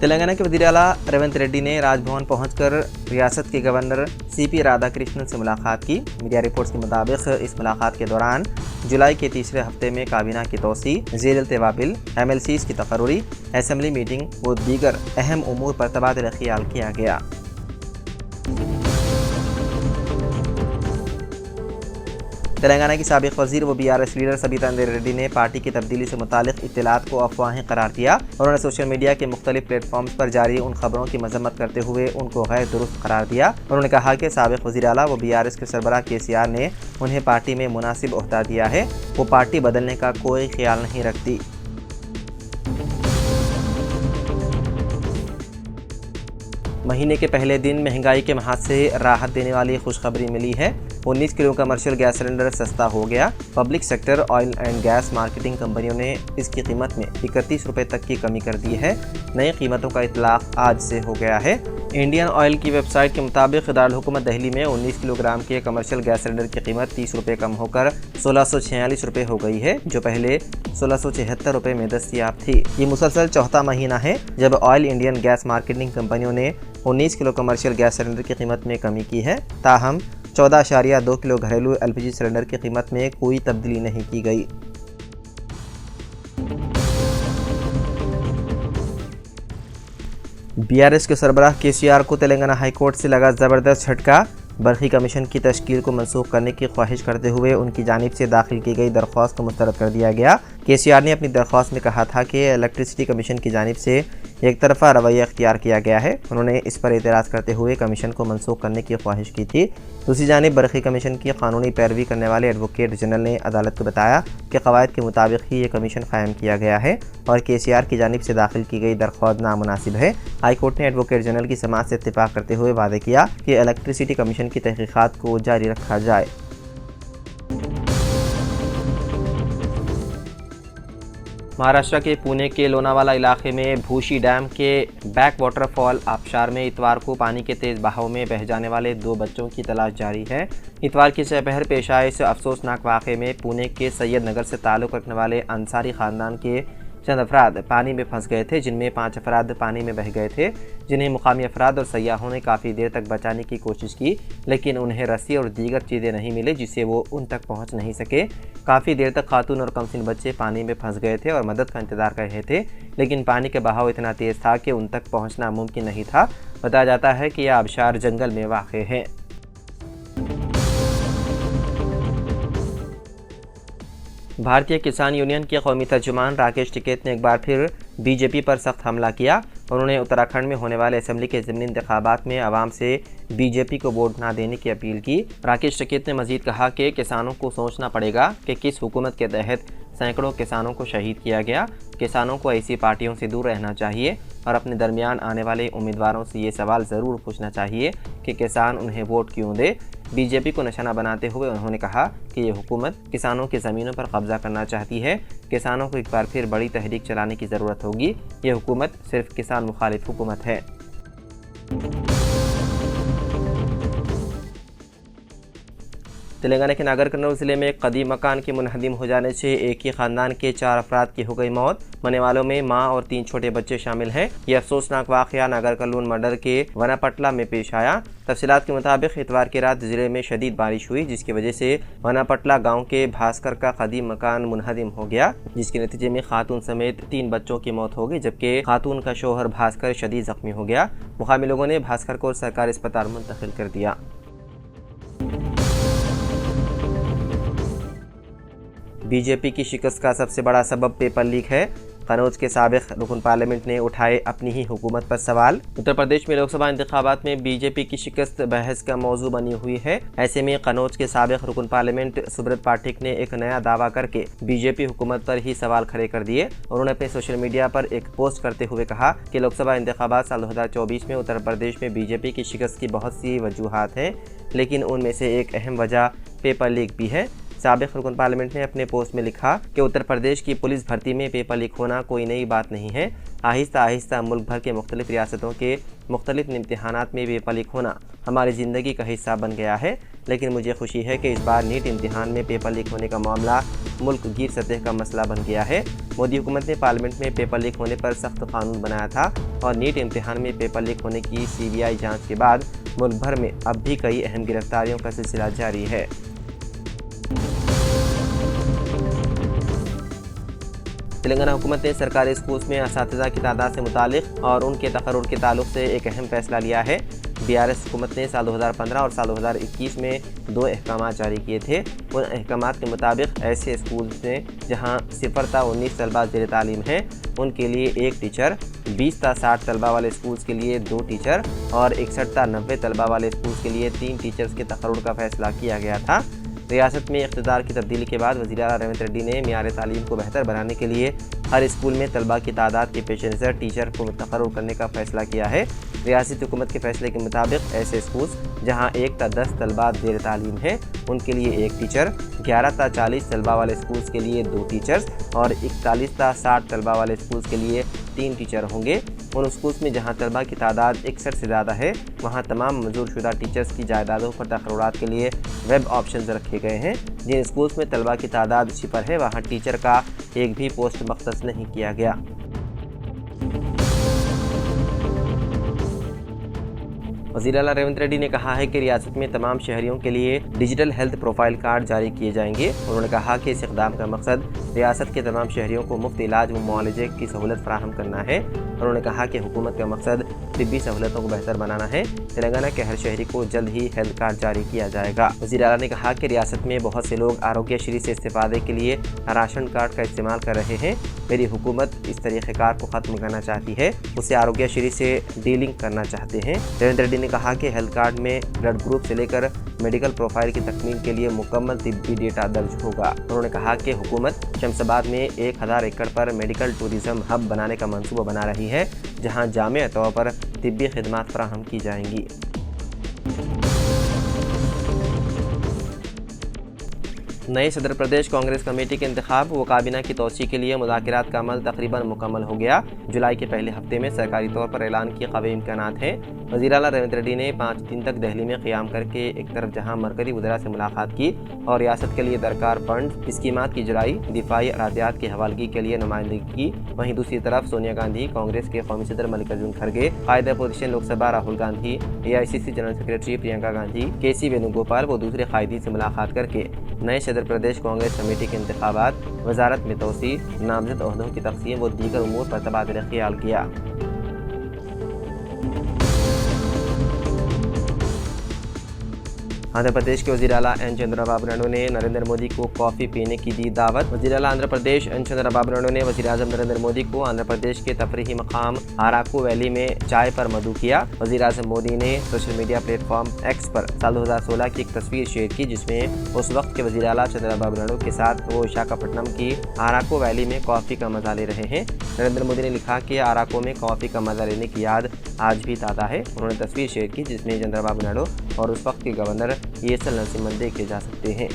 तेलंगाना के वज़ीर आला रेवंत रेड्डी ने राजभवन पहुंचकर रियासत के गवर्नर सीपी राधाकृष्णन से मुलाकात की। मीडिया रिपोर्ट्स के मुताबिक इस मुलाकात के दौरान जुलाई के तीसरे हफ्ते में काबीना की तोसी, ज़ेर तवाबिल MLCs की तकर्री, असेंबली मीटिंग व दीगर अहम उमूर पर तबादला ख्याल किया गया। तेलंगाना की साबिक वज़ीर व BRS लीडर सबिता इंदिरा रेड्डी ने पार्टी की तब्दीली से मुतालिक इत्तलात को अफवाहें करार दिया। उन्होंने सोशल मीडिया के मुख्तलिफ प्लेटफॉर्म्स पर जारी उन खबरों की मजम्मत करते हुए उनको गैर दुरुस्त करार दिया। उन्होंने कहा कि साबिक वज़ीर आला व BRS के सरबराह KCR ने उन्हें पार्टी में मुनासिब ओहदा दिया है, वो पार्टी बदलने का कोई ख्याल नहीं रखती। महीने के पहले दिन महंगाई के महाज से राहत देने वाली खुशखबरी मिली है। 19 किलो कमर्शियल गैस सिलेंडर सस्ता हो गया। Public sector oil and gas marketing कंपनियों ने इसकी कीमत में 31 रुपये तक की कमी कर दी है। नई कीमतों का इतलाक आज से हो गया है। इंडियन ऑयल की वेबसाइट के मुताबिक दारुल हुकूमत दिल्ली में 19 किलोग्राम के कमर्शियल गैस सिलेंडर की कीमत 30 रुपये कम होकर 1646 रुपये हो गई है, जो पहले 1676 रुपये में दस्तयाब थी। ये मुसलसल चौथा महीना है जब ऑयल इंडियन गैस मार्केटिंग कंपनियों ने 19 किलो कमर्शियल गैस सिलेंडर की कीमत में कमी की है। ताहम 14.2 किलो घरेलू LPG सिलेंडर की कीमत में कोई तब्दीली नहीं की गई। BRS के सरबराह KCR को तेलंगाना हाई कोर्ट से लगा ज़बरदस्त झटका। बरखी कमीशन की तश्कील को मनसूख करने की ख्वाहिश करते हुए उनकी जानिब से दाखिल की गई दरख्वास्त को मुस्तरद कर दिया गया। KCR ने अपनी दरख्वास्त में कहा था कि इलेक्ट्रिसिटी कमीशन की जानिब से एक तरफा रवैया इख्तियार किया गया है। उन्होंने इस पर एतराज़ करते हुए कमीशन को मनसूख करने की ख्वाहिश की थी। दूसरी जानिब बरखी कमीशन की कानूनी पैरवी करने वाले एडवोकेट जनरल ने अदालत को बताया कि कवायद के मुताबिक ही ये कमीशन कायम किया गया है और KCR की जानिब से दाखिल की गई दरख्वास्त नामुनासिब है। हाई कोर्ट ने एडवोकेट जनरल की समाअत से इत्तिफाक करते हुए वादे किया कि इलेक्ट्रिसिटी कमीशन की तहकीकात को जारी रखा जाए। महाराष्ट्र के पुणे के लोनावाला इलाके में भूशी डैम के बैक वाटरफॉल आबशार में इतवार को पानी के तेज़ बहाव में बह जाने वाले 2 बच्चों की तलाश जारी है। इतवार की दोपहर पेश आए इस अफसोसनाक वाक़े में पुणे के सैयद नगर से ताल्लुक़ रखने वाले अंसारी ख़ानदान के चंद अफराद पानी में फंस गए थे, जिनमें 5 अफराद पानी में बह गए थे, जिन्हें मुकामी अफराद और सयाहों ने काफ़ी देर तक बचाने की कोशिश की, लेकिन उन्हें रस्सी और दीगर चीज़ें नहीं मिले जिससे वो उन तक पहुंच नहीं सके। काफ़ी देर तक खातून और कमसिन बच्चे पानी में फंस गए थे और मदद का इंतज़ार कर रहे थे, लेकिन पानी का बहाव इतना तेज़ था कि उन तक पहुँचना मुमकिन नहीं था। बताया जाता है कि यह आबशार जंगल में वाक़ है। भारतीय किसान यूनियन के कौमी तर्जुमान राकेश टिकैत ने एक बार फिर BJP पर सख्त हमला किया। उन्होंने उत्तराखंड में होने वाले असेंबली के ज़मीनी इंतखाबात में आवाम से BJP को वोट ना देने की अपील की। राकेश टिकैत ने मजीद कहा कि किसानों को सोचना पड़ेगा कि किस हुकूमत के तहत सैकड़ों किसानों को शहीद किया गया। किसानों को ऐसी पार्टियों से दूर रहना चाहिए और अपने दरमियान आने वाले उम्मीदवारों से ये सवाल ज़रूर पूछना चाहिए कि किसान उन्हें वोट क्यों दे। BJP को निशाना बनाते हुए उन्होंने कहा कि ये हुकूमत किसानों की ज़मीनों पर कब्जा करना चाहती है। किसानों को एक बार फिर बड़ी तहरीक चलाने की ज़रूरत होगी। ये हुकूमत सिर्फ किसान मुखालिफ हुकूमत है। तेलंगाना के नागर कर्नूल ज़िले में एक कदीम मकान के मुनहदिम हो जाने से एक ही ख़ानदान के 4 अफराद की हो गई मौत। मरने वालों में मां और 3 छोटे बच्चे शामिल हैं। यह अफसोसनाक वाक़या नागर कर्नूल मंडल के वनापटला में पेश आया। तफसीलात के मुताबिक इतवार की रात ज़िले में शदीद बारिश हुई, जिसकी वजह से वनापटला गाँव के भास्कर का कदीम मकान मुनहदिम हो गया, जिसके नतीजे में खातून समेत 3 बच्चों की मौत हो गई, जबकि खातून का शोहर भास्कर शदीद ज़ख्मी हो गया। मुकामी लोगों ने भास्कर को सरकारी अस्पताल मुंतकिल कर दिया। BJP की शिकस्त का सबसे बड़ा सबब पेपर लीक है। कनौज के साबिक रुकन पार्लियामेंट ने उठाए अपनी ही हुकूमत पर सवाल। उत्तर प्रदेश में लोकसभा इंतखाबात में BJP की शिकस्त बहस का मौजू बनी हुई है। ऐसे में कनौज के साबिक रुकन पार्लियामेंट सुब्रत पाठक ने एक नया दावा करके BJP हुकूमत पर ही सवाल खड़े कर दिए। उन्होंने अपने सोशल मीडिया पर एक पोस्ट करते हुए कहा कि लोकसभा इंतखाबात साल 2024 में उत्तर प्रदेश में BJP की शिकस्त की बहुत सी वजूहात हैं, लेकिन उनमें से एक अहम वजह पेपर लीक भी है। साबिक रुकन पार्लियामेंट ने अपने पोस्ट में लिखा कि उत्तर प्रदेश की पुलिस भर्ती में पेपर लीक होना कोई नई बात नहीं है। आहिस्ता आहिस्ता मुल्क भर के मुख्तलिफ रियासतों के मुख्तलिफ इम्तिहानात में पेपर लीक होना हमारी ज़िंदगी का हिस्सा बन गया है, लेकिन मुझे खुशी है कि इस बार नीट इम्तिहान में पेपर लीक होने का मामला मुल्क गिर सतह का मसला बन गया है। मोदी हुकूमत ने पार्लियामेंट में पेपर लीक होने पर सख्त कानून बनाया था और नीट इम्तिहान में पेपर लीक होने की CBI जांच के बाद मुल्क भर में अब भी कई अहम गिरफ्तारियों का सिलसिला जारी है। तेलंगाना हुकूमत ने सरकारी स्कूल्स में असातिज़ा की तादाद से मुतालिक और उनके तकर्रुर के ताल्लुक से एक अहम फैसला लिया है। BRS हुकूमत ने साल 2015 और साल 2021 में 2 अहकाम जारी किए थे। उन अहकाम के मुताबिक ऐसे स्कूल्स में जहां 0 ता 19 तलबा ज़ेर तालीम हैं उनके लिए 1 टीचर, 20 ता 60 तलबा वाले स्कूल्स के लिए 2 टीचर और 61 ता 90 तलबा वाले स्कूल्स के लिए 3 टीचर्स के तकर्रुर का फैसला किया गया था। रियासत में इक़्तिदार की तब्दीली के बाद वज़ीर आला रेवंत रेड्डी ने मियार तालीम को बेहतर बनाने के लिए हर स्कूल में तलबा की तादाद के पेश नज़र टीचर को तकर्रुर करने का फैसला किया है। रियासती हुकूमत के फैसले के मुताबिक ऐसे स्कूल्स जहां 1 ता 10 तलबा ज़ेर तालीम हैं उनके लिए 1 टीचर, 11 ता 40 तलबा वाले स्कूल्स के लिए 2 टीचर्स और 41 ता 60 तलबा वाले स्कूल्स के लिए 3 टीचर होंगे। उन स्कूल्स में जहां तलबा की तादाद 61 से ज़्यादा है वहां तमाम मंजूरशुदा टीचर्स की जायदादों पर तकर्रुरात के लिए वेब ऑप्शंस रखे गए हैं। जिन स्कूल्स में तलबा की तादाद 0 है वहां टीचर का एक भी पोस्ट मख्तस नहीं किया गया। वज़ीर आला रेवंत रेड्डी ने कहा है कि रियासत में तमाम शहरियों के लिए डिजिटल हेल्थ प्रोफाइल कार्ड जारी किए जाएंगे। उन्होंने कहा कि इस इक़दाम का मकसद रियासत के तमाम शहरियों को मुफ्त इलाज व मुआलजे की सहूलत फराहम करना है। उन्होंने कहा कि हुकूमत का मकसद तिब्बी सहूलतों को बेहतर बनाना है। तेलंगाना के हर शहरी को जल्द ही हेल्थ कार्ड जारी किया जाएगा। वज़ीर आला ने कहा कि रियासत में बहुत से लोग आरोग्यश्री से इस्तेफादे के लिए राशन कार्ड का इस्तेमाल कर रहे हैं। मेरी हुकूमत इस तरीक़ेकार को ख़त्म करना चाहती है, उसे आरोग्यश्री से डीलिंग करना चाहते हैं। रेवंत रेड्डी ने कहा कि हेल्थ कार्ड में ब्लड ग्रुप से लेकर मेडिकल प्रोफाइल की तकमील के लिए मुकम्मल तिब्बी डेटा दर्ज होगा। उन्होंने कहा कि हुकूमत शमशाबाद में 1000 एकड़ पर मेडिकल टूरिज़्म हब बनाने का मंसूबा बना रही है, जहां जामे तौर पर तिब्बी खिदमात फराहम की जाएंगी। नए सदर प्रदेश कांग्रेस कमेटी के इंतखाब व काबीना की तोसी के लिए मुज़ाकरात का अमल तकरीबन मुकम्मल हो गया। जुलाई के पहले हफ्ते में सरकारी तौर पर ऐलान किए काबिल इम्कानात हैं। वज़ीर आला रेवंत रेड्डी ने 5 दिन तक दिल्ली में क़याम करके एक तरफ जहां मरकज़ी वज़रा से मुलाकात की और रियासत के लिए दरकार फंड स्कीमात की जराई दिफाई अरादियात की हवालगी के लिए नुमाइंदगी की, वहीं दूसरी तरफ सोनिया गांधी, कांग्रेस के कौमी सदर मल्लिकार्जुन खड़गे, कायद opposition Lok Sabha Rahul Gandhi, AICC general secretary Priyanka Gandhi, KC Venugopal व दूसरे कायदी से मुलाकात करके नए सदर प्रदेश कांग्रेस कमेटी के इंतखाबात, वजारत में तोसी, नामजद ओहदों की तक़सीम व दीगर उमूर पर तबादला ख्याल किया। आंध्र प्रदेश के वज़ीर आला एन चंद्रबाबू नायडू ने नरेंद्र मोदी को कॉफ़ी पीने की दी दावत। वज़ीर आला आंध्र प्रदेश एन चंद्रबाबू नायडू ने वज़ीर आज़म नरेंद्र मोदी को आंध्र प्रदेश के तफरीही मकाम आराकू वैली में चाय पर मदऊ किया। वज़ीर आज़म मोदी ने सोशल मीडिया प्लेटफॉर्म एक्स पर साल 2016 की एक तस्वीर शेयर की, जिसमें उस वक्त के वज़ीर आला चंद्रबाबू नायडू के साथ वो विशाखापट्टनम की आराकू वैली में कॉफ़ी का मज़ा ले रहे हैं। नरेंद्र मोदी ने लिखा कि आराकू में कॉफ़ी का मज़ा लेने की याद आज भी ताज़ा है। उन्होंने तस्वीर शेयर की जिसमें चंद्रबाबू नायडू और उस वक्त के गवर्नर ESL नरसिम्हन देखे जा सकते हैं।